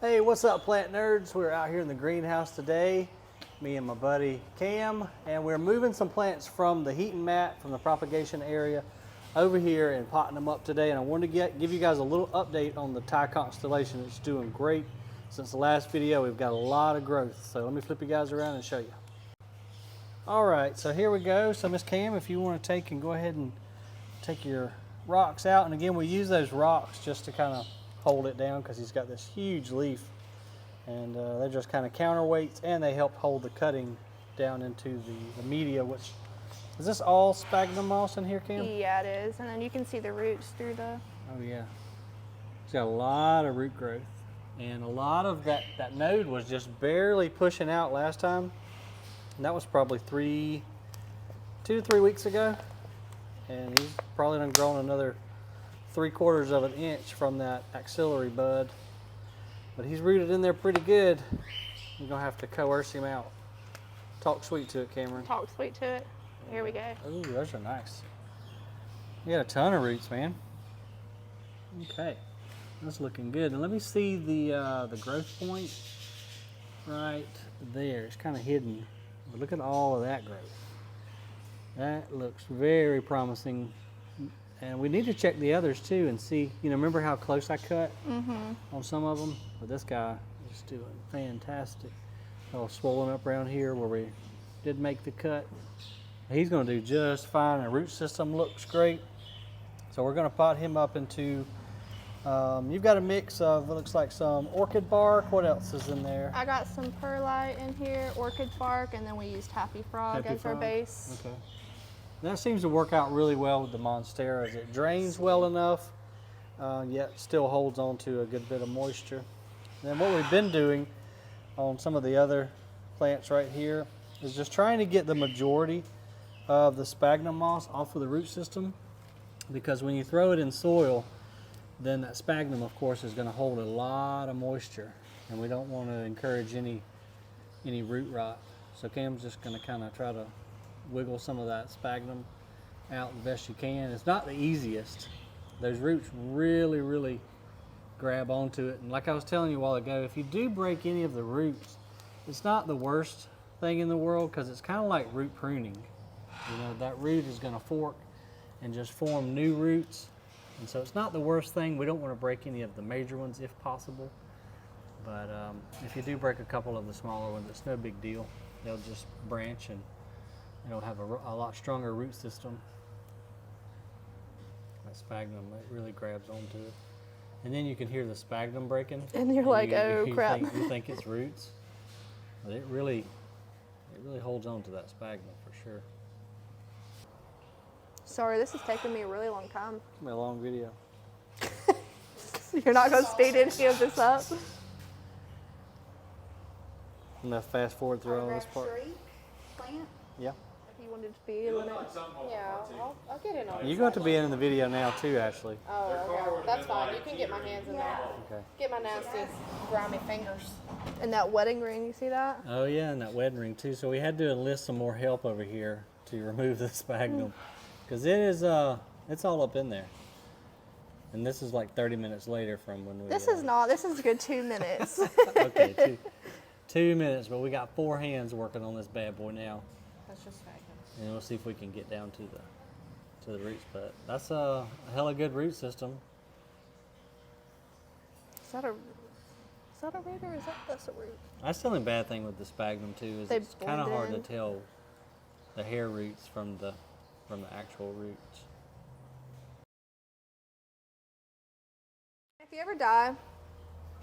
Hey, what's up, plant nerds? We're out here in the greenhouse today, me and my buddy Cam, and we're moving some plants from the heating mat, from the propagation area, over here and potting them up today. And I wanted to give you guys a little update on the Thai Constellation. It's doing great. Since the last video, we've got a lot of growth. So let me flip you guys around and show you. All right, so here we go. So Miss Cam, if you want to take and go ahead and take your rocks out. And again, we use those rocks just to kind of hold it down because he's got this huge leaf, and they're just kind of counterweights, and they help hold the cutting down into the media. Which is this all sphagnum moss in here, Cam? Yeah, it is. And then you can see the roots through the... Oh yeah, it's got a lot of root growth, and a lot of that node was just barely pushing out last time, and that was probably 2 to 3 weeks ago, and he's probably done grown another 3/4 of an inch from that axillary bud, but he's rooted in there pretty good. You're gonna have to coerce him out. Talk sweet to it, Cameron. Talk sweet to it. Here we go. Ooh, those are nice. You got a ton of roots, man. Okay, that's looking good. And let me see the growth point right there. It's kind of hidden, but look at all of that growth. That looks very promising. And we need to check the others too and see, remember how close I cut on some of them? But this guy is doing fantastic. All swollen up around here where we did make the cut. He's going to do just fine. The root system looks great. So we're going to pot him up into, you've got a mix of, it looks like some orchid bark. What else is in there? I got some perlite in here, orchid bark, and then we used happy frog as our base. Okay. That seems to work out really well with the Monstera. It drains well enough, yet still holds on to a good bit of moisture. And then what we've been doing on some of the other plants right here is just trying to get the majority of the sphagnum moss off of the root system, because when you throw it in soil, then that sphagnum, of course, is going to hold a lot of moisture, and we don't want to encourage any root rot. So Cam's just going to kind of try to wiggle some of that sphagnum out the best you can. It's not the easiest. Those roots really, really grab onto it. And like I was telling you a while ago, if you do break any of the roots, it's not the worst thing in the world, because it's kind of like root pruning. That root is going to fork and just form new roots. And so it's not the worst thing. We don't want to break any of the major ones if possible. But if you do break a couple of the smaller ones, it's no big deal. They'll just branch and it'll have a lot stronger root system. That sphagnum, it really grabs onto it. And then you can hear the sphagnum breaking. And you're like, oh crap. You think it's roots. But it really holds on to that sphagnum for sure. Sorry, this is taking me a really long time. It's been a long video. You're not going to speed any of this up? I'm going to fast forward through all this part. Plant? Yeah. If you wanted to be in it. Yeah, I'll get in on it. You're going to be in the video now too, Ashley. Oh, okay. That's fine. You can get my hands in there. Okay. Get my nasty, grimy fingers. And that wedding ring, you see that? Oh yeah, and that wedding ring too. So we had to enlist some more help over here to remove the sphagnum, because it is it's all up in there. And this is like 30 minutes later from when we. This is not. This is a good 2 minutes. Okay, 2 minutes, but we got 4 hands working on this bad boy now. That's just sphagnum. And we'll see if we can get down to the roots. But that's a hella good root system. Is that a root or that's a root? That's the only bad thing with the sphagnum too, is They it's kind of hard to blend in. tell the hair roots from the actual roots. If you ever die,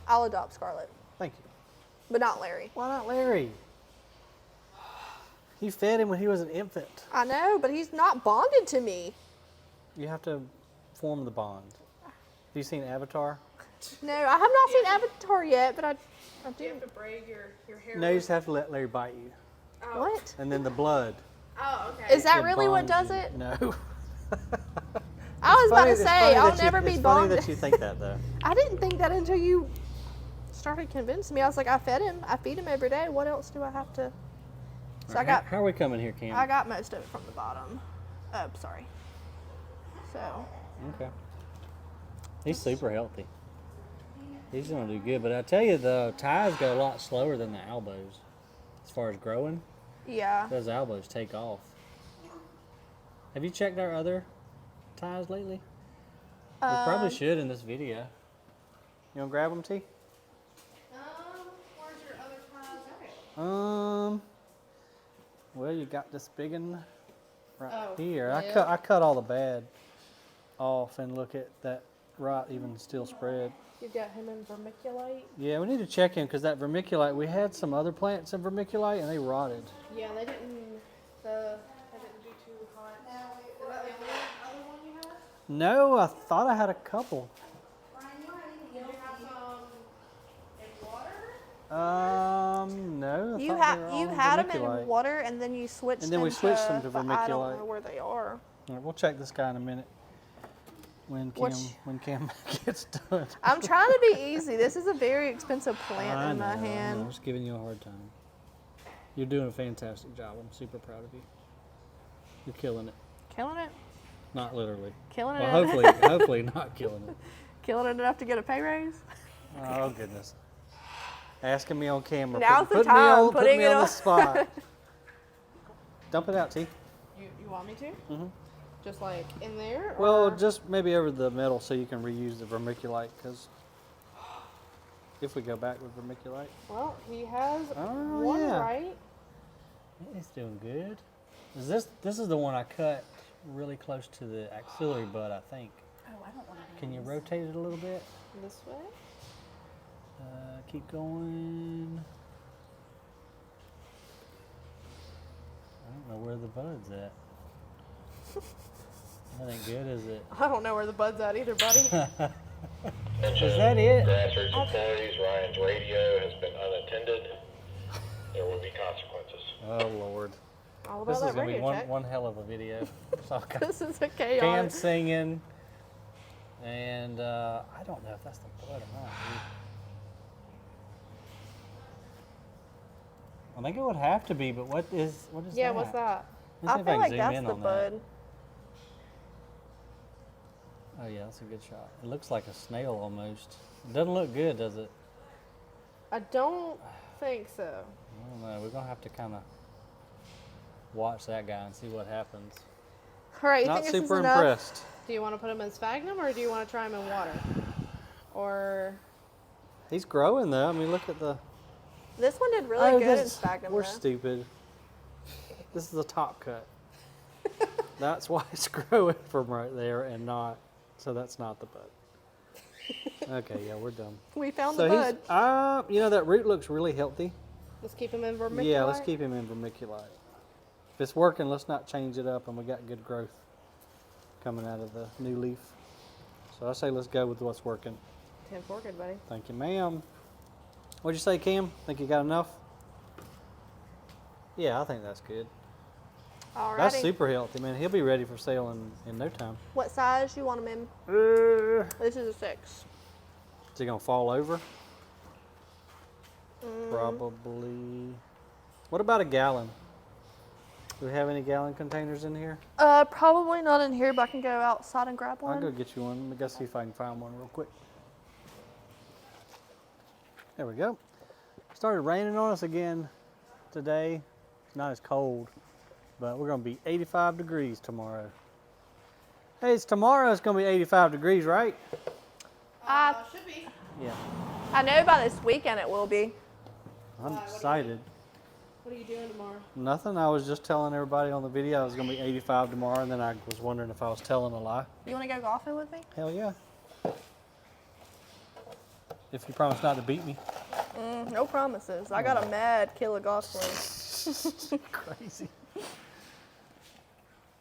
I'll adopt Scarlett, Thank you. but not Larry. Why not Larry? You fed him when he was an infant. I know, but he's not bonded to me. You have to form the bond. Have you seen Avatar? No, I have not seen Avatar yet, but I do. You have to braid your hair. No, you just have to let Larry bite you. Oh. What? And then the blood. Oh, okay. Is that it really what bonds does you. it? No. I was about to It's say, funny I'll that you- never be It's funny bonded. that you think that though. I didn't think that until you started convincing me. I was like, I feed him every day. What else do I have to? So All right, how are we coming here, Cam? I got most of it from the bottom. Sorry. So. Okay. He's super healthy. He's gonna do good, but I tell you, the ties go a lot slower than the albos as far as growing. Yeah. Those albos take off. Have you checked our other ties lately? We probably should in this video. You wanna grab them, T? Where's your other ties at? Well, you got this big one right Oh, here. yeah. I cut all the bad off, and look at that rot even still spread. You got him in vermiculite? Yeah, we need to check him because that vermiculite, we had some other plants in vermiculite and they rotted. Yeah, they didn't do too hot. Is that the only other one you have? No, I thought I had a couple. Did you have some in water? No. I You thought they were all you had them vermiculite. in water, and then you switched. And then we switched them to but I don't vermiculite. know where they are. All right, we'll check this guy in a minute when Cam gets done. I'm trying to be easy. This is a very expensive plant I in my know, I know. hand. I'm just giving you a hard time. You're doing a fantastic job. I'm super proud of you. You're killing it. Killing it. Not literally. Killing Well, it. hopefully not killing it. Killing it enough to get a pay raise. Oh goodness. Asking me on camera. Now's the putting time, Put putting me it on on. the spot. Dump it out, T. You want me to? Mhm. Just like in there? Well, or? just maybe over the metal so you can reuse the vermiculite, because if we go back with vermiculite. Well, he has Oh, one yeah. right. It's doing good. This is the one I cut really close to the axillary bud, I think. Oh, I don't want to. Can you rotate it a little bit? This way? Keep going. I don't know where the bud's at. That ain't good, is it? I don't know where the bud's at either, buddy. Is that it? Grassroots employees, Ryan's radio has been unattended. There will be consequences. Oh Lord. All This about is that gonna be radio check. one hell of a video. So This is a Cam chaos. singing, and I don't know if that's the bud or not. I think it would have to be, but what is Yeah, that? what's that? Let me see I if feel can like zoom that's in the on bud. that. Oh yeah, that's a good shot. It looks like a snail almost. It doesn't look good, does it? I don't think so. I don't know. We're gonna have to kind of watch that guy and see what happens. All right, you Not think this super is enough? impressed. Do you want to put him in sphagnum or do you want to try him in water? Or He's growing though. I mean, look at the. This one did really good in sphagnum. We're though. stupid. This is a top cut. That's why it's growing from right there and not. So that's not the bud. Okay, yeah, we're done. We found So the bud. he's, you know, that root looks really healthy. let's keep him in vermiculite? Yeah, let's keep him in vermiculite. If it's working, let's not change it up, and we got good growth coming out of the new leaf. So I say let's go with what's working. 10-4, good buddy. Thank you, ma'am. What'd you say, Kim? Think you got enough? Yeah, I think that's good. Alrighty. That's super healthy, man. He'll be ready for sale in no time. What size you want them in? This is a 6. Is he gonna fall over? Mm. Probably. What about a gallon? Do we have any gallon containers in here? Probably not in here, but I can go outside and grab one. I'll go get you one. Let me go see if I can find one real quick. There we go. Started raining on us again today. It's not as cold, but we're gonna be 85 degrees tomorrow. Hey, it's tomorrow. It's gonna be 85 degrees, right? Should be. Yeah. I know by this weekend it will be. I'm what do you excited. What are you doing tomorrow? Nothing. I was just telling everybody on the video it was gonna be 85 tomorrow, and then I was wondering if I was telling a lie. You want to go golfing with me? Hell yeah. If you promise not to beat me. No promises. I got a mad killer golf swing. Crazy.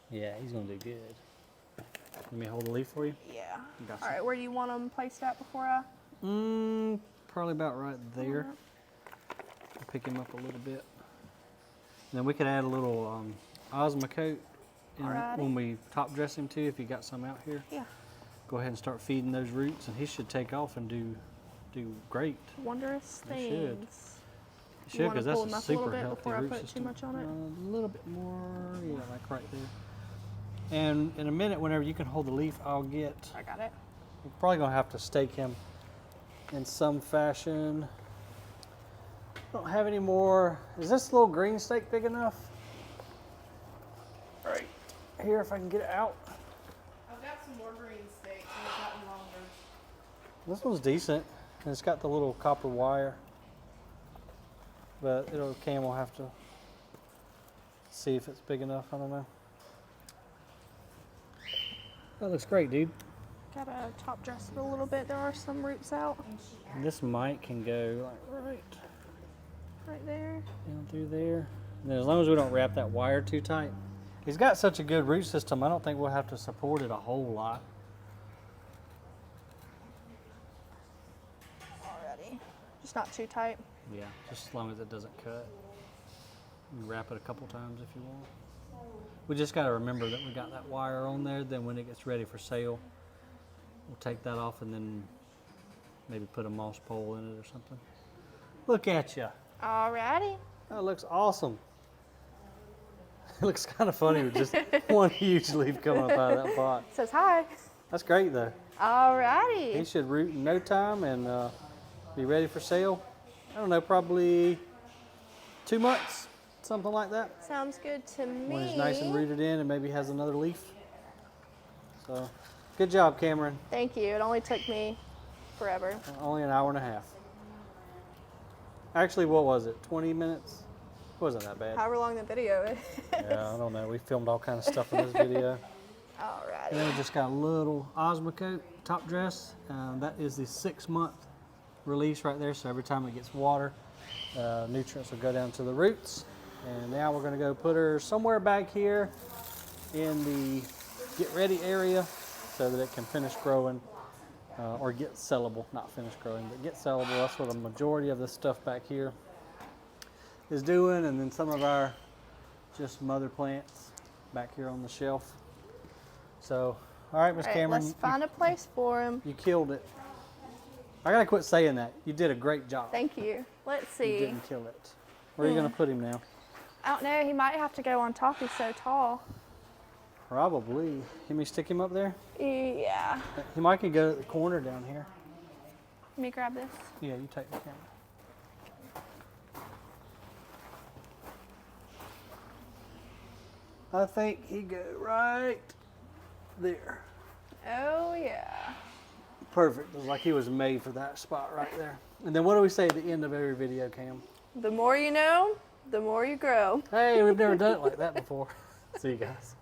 Yeah, he's gonna do good. Let me hold the leaf for you. Yeah. Gotcha. All right, where do you want them placed at before I? Probably about right there. Pick him up a little bit. Then we could add a little Osma coat Alrighty. when we top dress him too, if you got some out here. Yeah. Go ahead and start feeding those roots, and he should take off and do great. Wondrous They should. things. He You should, wanna because that's pull him a up a little super bit healthy before I root put too system. much on it? A little bit more, yeah, like right there. And in a minute, whenever you can hold the leaf, I'll get. I got it. We're probably gonna have to stake him in some fashion. Don't have any more. Is this little green stake big enough? Right here, if I can get it out. I've got some more green stakes and I've gotten longer. This one's decent, and it's got the little copper wire. But Cam will have to see if it's big enough. I don't know. That looks great, dude. Gotta top dress it a little bit. There are some roots out And this mic can go like right there. down through there. And then as long as we don't wrap that wire too tight. He's got such a good root system, I don't think we'll have to support it a whole lot. Already. Just not too tight. Yeah, just as long as it doesn't cut. You can wrap it a couple times if you want. We just got to remember that we got that wire on there. Then when it gets ready for sale, we'll take that off and then maybe put a moss pole in it or something. Look at you. Alrighty. That looks awesome. It looks kind of funny with just one huge leaf coming up out of that pot. Says hi. That's great though. He Alrighty. should root in no time and be ready for sale. I don't know, probably 2 months, something like that. Sounds good to me. When he's nice and rooted in and maybe has another leaf. So, good job, Cameron. Thank you. It only took me forever. Only an hour and a half. Actually, what was it? 20 minutes? Wasn't that bad. However long the video is. Yeah, I don't know. We filmed all kind of stuff in this video. And then Alrighty. we just got a little Osmocote top dress. That is the 6-month release right there. So every time it gets water, nutrients will go down to the roots. And now we're going to go put her somewhere back here in the get ready area so that it can finish growing or get sellable. Not finish growing, but get sellable. That's what a majority of this stuff back here is doing. And then some of our just mother plants back here on the shelf. So, all right, Miss Alright, Cameron, let's find a place for him. you killed it. I gotta quit saying that. You did a great job. Thank you. Let's You see. didn't kill it. Where are you gonna put him now? I don't know. He might have to go on top. He's so tall. Probably. Let me stick him up there. Yeah. He might could go to the corner down here. Let me grab this. Yeah, you take the camera. I think he go right there. Oh, yeah. Perfect. It was like he was made for that spot right there. And then what do we say at the end of every video, Cam? The more you know, the more you grow. Hey, we've never done it like that before. See you guys.